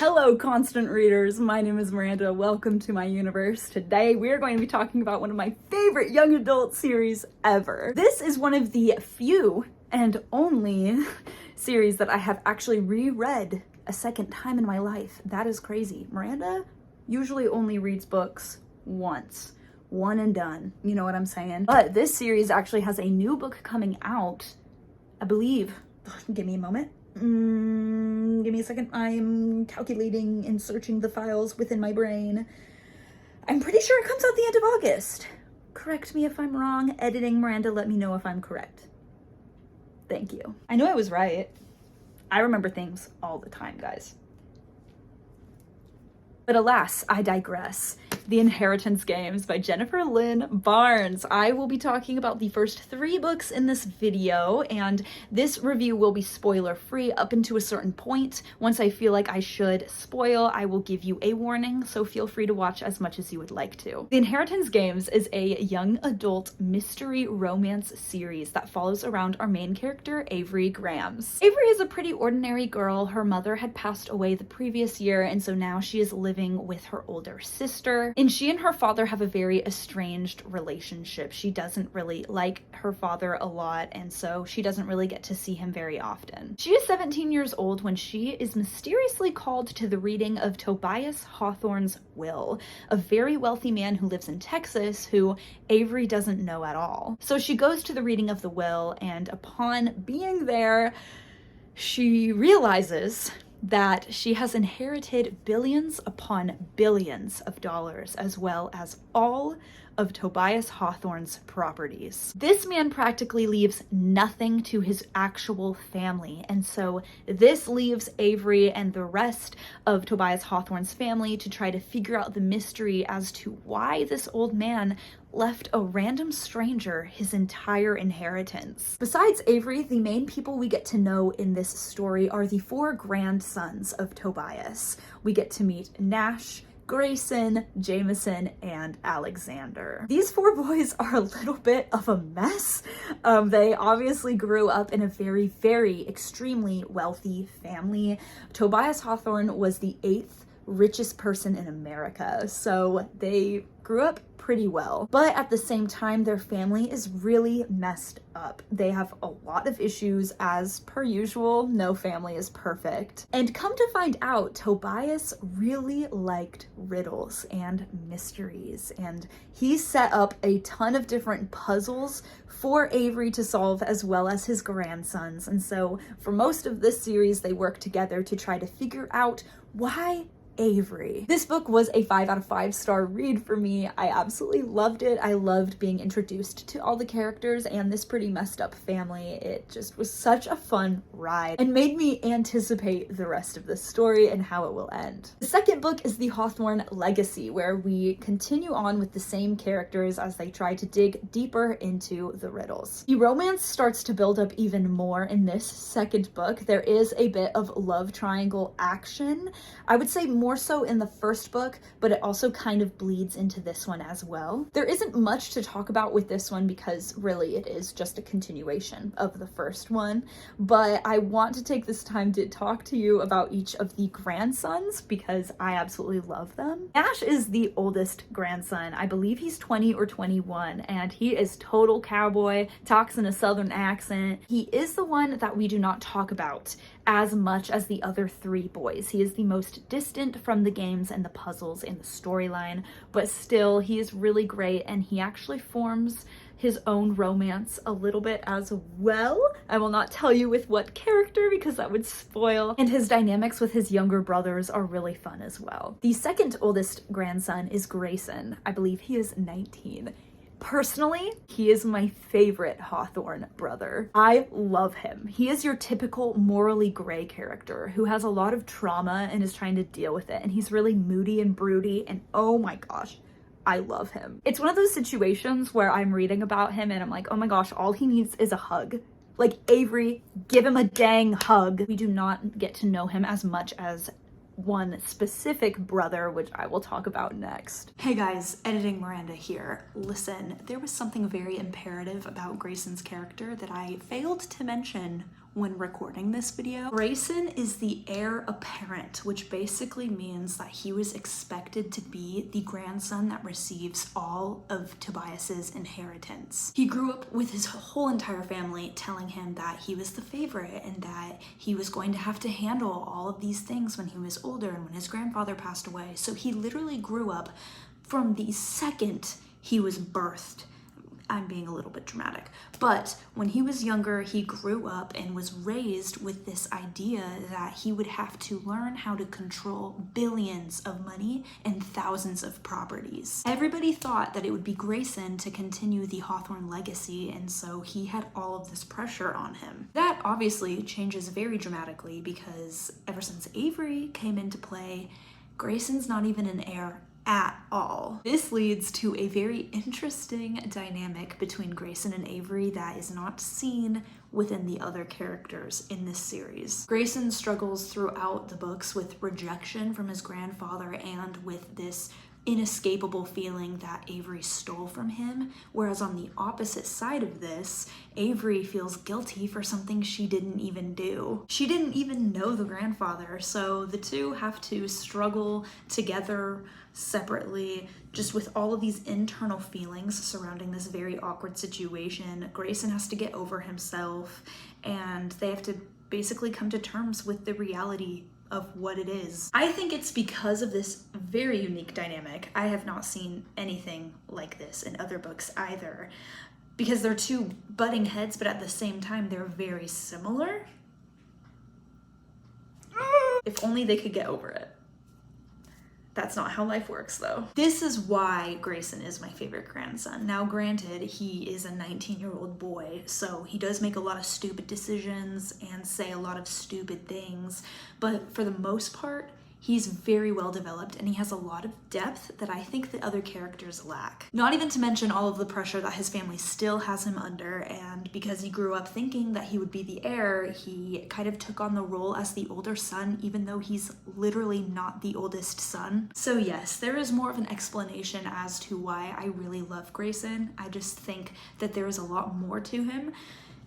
Hello, constant readers. My name is Miranda. Welcome to my universe. Today, we are going to be talking about one of my favorite young adult series ever. This is one of the few and only series that I have actually reread a second time in my life. That is crazy. Miranda usually only reads books once. One and done. You know what I'm saying? But this series actually has a new book coming out, I believe. Give me a moment. Give me a second. I'm calculating and searching the files within my brain. I'm pretty sure it comes out the end of August. Correct me if I'm wrong. Editing Miranda, let me know if I'm correct. Thank you. I knew I was right. I remember things all the time, guys. But alas, I digress. The Inheritance Games by Jennifer Lynn Barnes. I will be talking about the first 3 books in this video, and this review will be spoiler free up until a certain point. Once I feel like I should spoil, I will give you a warning, so feel free to watch as much as you would like to. The Inheritance Games is a young adult mystery romance series that follows around our main character, Avery Grams. Avery is a pretty ordinary girl. Her mother had passed away the previous year, and so now she is living with her older sister. And she and her father have a very estranged relationship. She doesn't really like her father a lot, and so she doesn't really get to see him very often. She is 17 years old when she is mysteriously called to the reading of Tobias Hawthorne's will, a very wealthy man who lives in Texas who Avery doesn't know at all. So she goes to the reading of the will, and upon being there, she realizes that she has inherited billions upon billions of dollars, as well as all of Tobias Hawthorne's properties. This man practically leaves nothing to his actual family, and so this leaves Avery and the rest of Tobias Hawthorne's family to try to figure out the mystery as to why this old man left a random stranger his entire inheritance. Besides Avery, the main people we get to know in this story are the 4 grandsons of Tobias. We get to meet Nash, Grayson, Jameson, and Alexander. These 4 boys are a little bit of a mess. They obviously grew up in a very, very extremely wealthy family. Tobias Hawthorne was the 8th richest person in America, so they grew up pretty well. But at the same time, their family is really messed up. They have a lot of issues, as per usual. No family is perfect. And come to find out, Tobias really liked riddles and mysteries, and he set up a ton of different puzzles for Avery to solve, as well as his grandsons. And so for most of this series, they work together to try to figure out why Avery. This book was a 5 out of 5 star read for me. I absolutely loved it. I loved being introduced to all the characters and this pretty messed up family. It just was such a fun ride and made me anticipate the rest of the story and how it will end. The second book is The Hawthorne Legacy, where we continue on with the same characters as they try to dig deeper into the riddles. The romance starts to build up even more in this second book. There is a bit of love triangle action. I would say more so in the first book, but it also kind of bleeds into this one as well. There isn't much to talk about with this one because really it is just a continuation of the first one, but I want to take this time to talk to you about each of the grandsons because I absolutely love them. Ash is the oldest grandson. I believe he's 20 or 21, and he is total cowboy, talks in a southern accent. He is the one that we do not talk about as much as the other 3 boys. He is the most distant from the games and the puzzles in the storyline, but still he is really great, and he actually forms his own romance a little bit as well. I will not tell you with what character because that would spoil, and his dynamics with his younger brothers are really fun as well. The second oldest grandson is Grayson. I believe he is 19. Personally, he is my favorite Hawthorne brother. I love him. He is your typical morally gray character who has a lot of trauma and is trying to deal with it, and he's really moody and broody, and oh my gosh, I love him. It's one of those situations where I'm reading about him and I'm like, oh my gosh, all he needs is a hug. Like, Avery, give him a dang hug. We do not get to know him as much as one specific brother, which I will talk about next. Hey guys, editing Miranda here. Listen, there was something very imperative about Grayson's character that I failed to mention when recording this video. Grayson is the heir apparent, which basically means that he was expected to be the grandson that receives all of Tobias's inheritance. He grew up with his whole entire family telling him that he was the favorite and that he was going to have to handle all of these things when he was older and when his grandfather passed away. So he literally grew up from the second he was birthed. I'm being a little bit dramatic, but when he was younger, he grew up and was raised with this idea that he would have to learn how to control billions of money and thousands of properties. Everybody thought that it would be Grayson to continue the Hawthorne legacy, and so he had all of this pressure on him. That obviously changes very dramatically because ever since Avery came into play, Grayson's not even an heir at all. This leads to a very interesting dynamic between Grayson and Avery that is not seen within the other characters in this series. Grayson struggles throughout the books with rejection from his grandfather and with this inescapable feeling that Avery stole from him, whereas on the opposite side of this, Avery feels guilty for something she didn't even do. She didn't even know the grandfather, so the two have to struggle together separately, just with all of these internal feelings surrounding this very awkward situation. Grayson has to get over himself, and they have to basically come to terms with the reality of what it is. I think it's because of this very unique dynamic. I have not seen anything like this in other books either, because they're two butting heads, but at the same time, they're very similar. If only they could get over it. That's not how life works, though. This is why Grayson is my favorite grandson. Now, granted, he is a 19-year-old boy, so he does make a lot of stupid decisions and say a lot of stupid things, but for the most part, he's very well developed and he has a lot of depth that I think the other characters lack. Not even to mention all of the pressure that his family still has him under, and because he grew up thinking that he would be the heir, he kind of took on the role as the older son, even though he's literally not the oldest son. So yes, there is more of an explanation as to why I really love Grayson. I just think that there is a lot more to him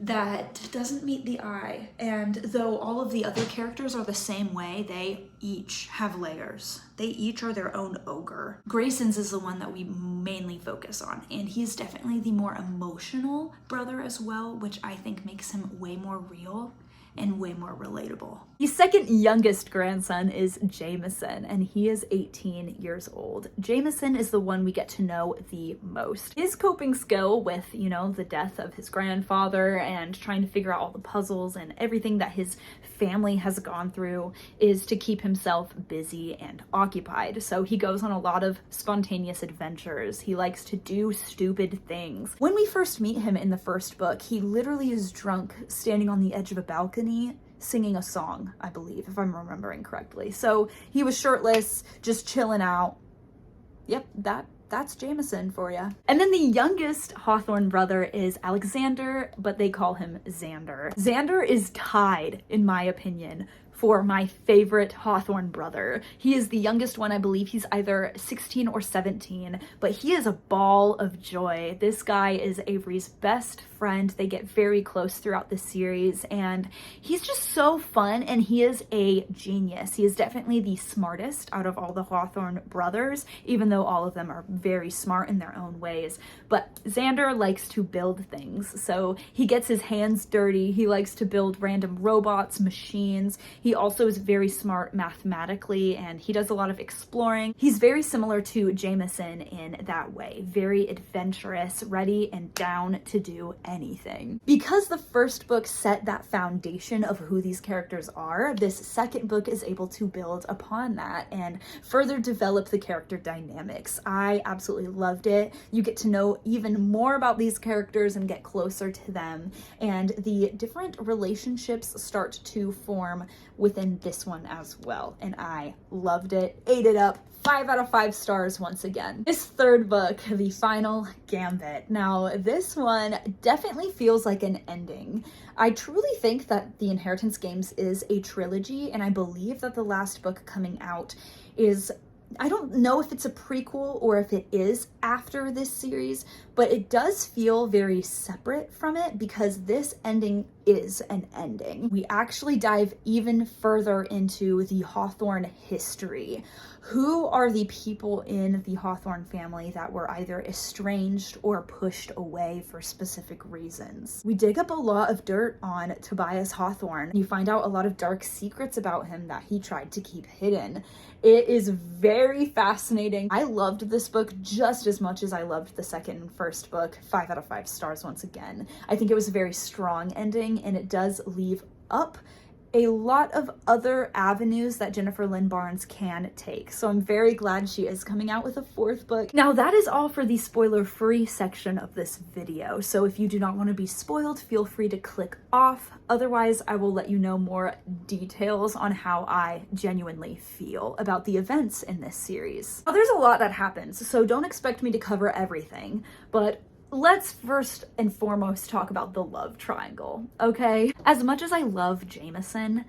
that doesn't meet the eye. And though all of the other characters are the same way, they each have layers. They each are their own ogre. Grayson's is the one that we mainly focus on, and he's definitely the more emotional brother as well, which I think makes him way more real and way more relatable. The second youngest grandson is Jameson, and he is 18 years old. Jameson is the one we get to know the most. His coping skill with, the death of his grandfather and trying to figure out all the puzzles and everything that his family has gone through is to keep himself busy and occupied. So he goes on a lot of spontaneous adventures. He likes to do stupid things. When we first meet him in the first book, he literally is drunk, standing on the edge of a balcony, singing a song, I believe, if I'm remembering correctly. So he was shirtless, just chilling out. Yep, that's Jameson for you. And then the youngest Hawthorne brother is Alexander, but they call him Xander. Xander is tied, in my opinion, for my favorite Hawthorne brother. He is the youngest one. I believe he's either 16 or 17, but he is a ball of joy. This guy is Avery's best friend. They get very close throughout the series, and he's just so fun, and he is a genius. He is definitely the smartest out of all the Hawthorne brothers, even though all of them are very smart in their own ways. But Xander likes to build things, so he gets his hands dirty. He likes to build random robots, machines. He also is very smart mathematically, and he does a lot of exploring. He's very similar to Jameson in that way, very adventurous, ready and down to do anything. Because the first book set that foundation of who these characters are, this second book is able to build upon that and further develop the character dynamics. I absolutely loved it. You get to know even more about these characters and get closer to them, and the different relationships start to form within this one as well, and I loved it, ate it up. 5 out of 5 stars once again. This third book, The Final Gambit. Now, this one definitely feels like an ending. I truly think that The Inheritance Games is a trilogy, and I believe that the last book coming out is, I don't know if it's a prequel or if it is after this series, but it does feel very separate from it because this ending is an ending. We actually dive even further into the Hawthorne history. Who are the people in the Hawthorne family that were either estranged or pushed away for specific reasons? We dig up a lot of dirt on Tobias Hawthorne. You find out a lot of dark secrets about him that he tried to keep hidden. It is very fascinating. I loved this book just as much as I loved the second and first book. 5 out of 5 stars once again. I think it was a very strong ending, and it does leave up a lot of other avenues that Jennifer Lynn Barnes can take. So I'm very glad she is coming out with a 4th book. Now that is all for the spoiler-free section of this video. So if you do not want to be spoiled, feel free to click off. Otherwise, I will let you know more details on how I genuinely feel about the events in this series. Now, there's a lot that happens, so don't expect me to cover everything, but let's first and foremost talk about the love triangle, okay? As much as I love Jameson,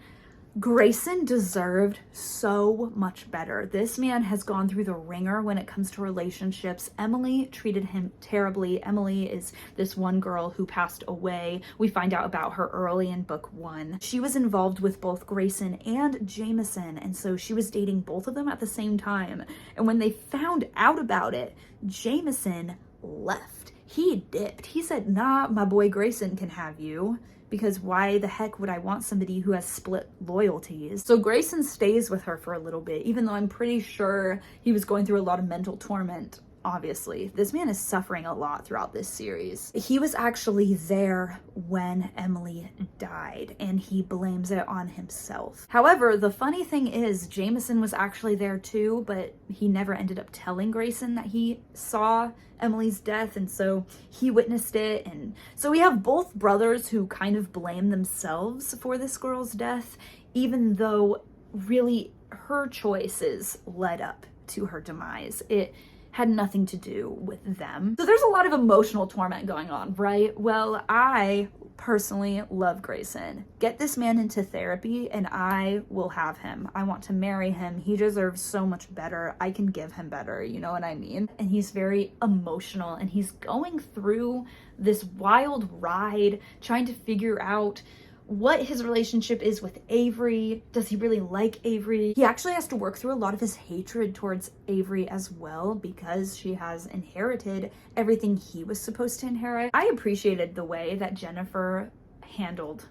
Grayson deserved so much better. This man has gone through the ringer when it comes to relationships. Emily treated him terribly. Emily is this one girl who passed away. We find out about her early in book 1. She was involved with both Grayson and Jameson, and so she was dating both of them at the same time. And when they found out about it, Jameson left. He dipped. He said, nah, my boy Grayson can have you, because why the heck would I want somebody who has split loyalties? So Grayson stays with her for a little bit, even though I'm pretty sure he was going through a lot of mental torment. Obviously, this man is suffering a lot throughout this series. He was actually there when Emily died, and he blames it on himself. However, the funny thing is, Jameson was actually there too, but he never ended up telling Grayson that he saw Emily's death, and so he witnessed it. And so we have both brothers who kind of blame themselves for this girl's death, even though really her choices led up to her demise. It had nothing to do with them. So there's a lot of emotional torment going on, right? Well, I personally love Grayson. Get this man into therapy and I will have him. I want to marry him. He deserves so much better. I can give him better, you know what I mean? And he's very emotional, and he's going through this wild ride trying to figure out what his relationship is with Avery. Does he really like Avery? He actually has to work through a lot of his hatred towards Avery as well, because she has inherited everything he was supposed to inherit. I appreciated the way that Jennifer handled,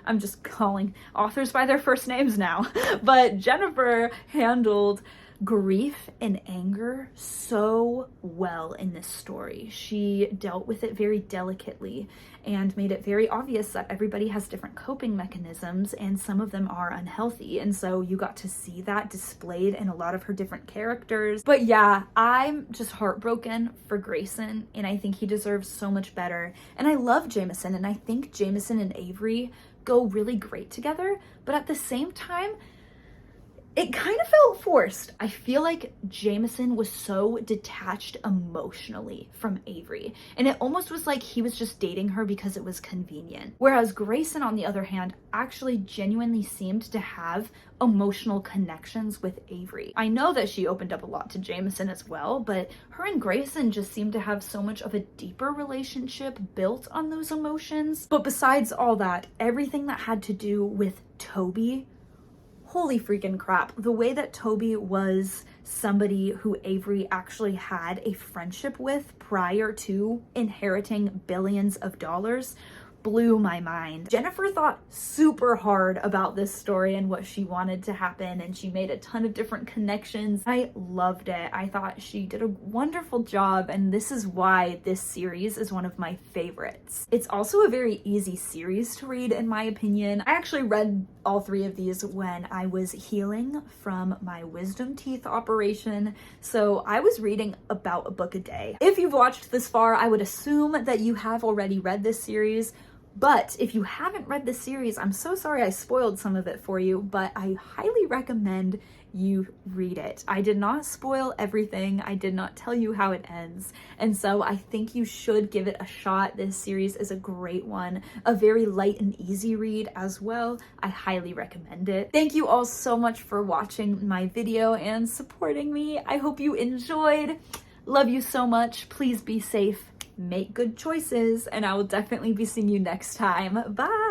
I'm just calling authors by their first names now, but Jennifer handled grief and anger so well in this story. She dealt with it very delicately and made it very obvious that everybody has different coping mechanisms, and some of them are unhealthy. And so you got to see that displayed in a lot of her different characters. But yeah, I'm just heartbroken for Grayson, and I think he deserves so much better. And I love Jameson, and I think Jameson and Avery go really great together, but at the same time, it kind of felt forced. I feel like Jameson was so detached emotionally from Avery, and it almost was like he was just dating her because it was convenient. Whereas Grayson, on the other hand, actually genuinely seemed to have emotional connections with Avery. I know that she opened up a lot to Jameson as well, but her and Grayson just seemed to have so much of a deeper relationship built on those emotions. But besides all that, everything that had to do with Toby, holy freaking crap. The way that Toby was somebody who Avery actually had a friendship with prior to inheriting billions of dollars blew my mind. Jennifer thought super hard about this story and what she wanted to happen, and she made a ton of different connections. I loved it. I thought she did a wonderful job, and this is why this series is one of my favorites. It's also a very easy series to read, in my opinion. I actually read all 3 of these when I was healing from my wisdom teeth operation, so I was reading about a book a day. If you've watched this far, I would assume that you have already read this series. But if you haven't read this series, I'm so sorry I spoiled some of it for you, but I highly recommend you read it. I did not spoil everything. I did not tell you how it ends. And so I think you should give it a shot. This series is a great one, a very light and easy read as well. I highly recommend it. Thank you all so much for watching my video and supporting me. I hope you enjoyed. Love you so much. Please be safe. Make good choices, and I will definitely be seeing you next time. Bye!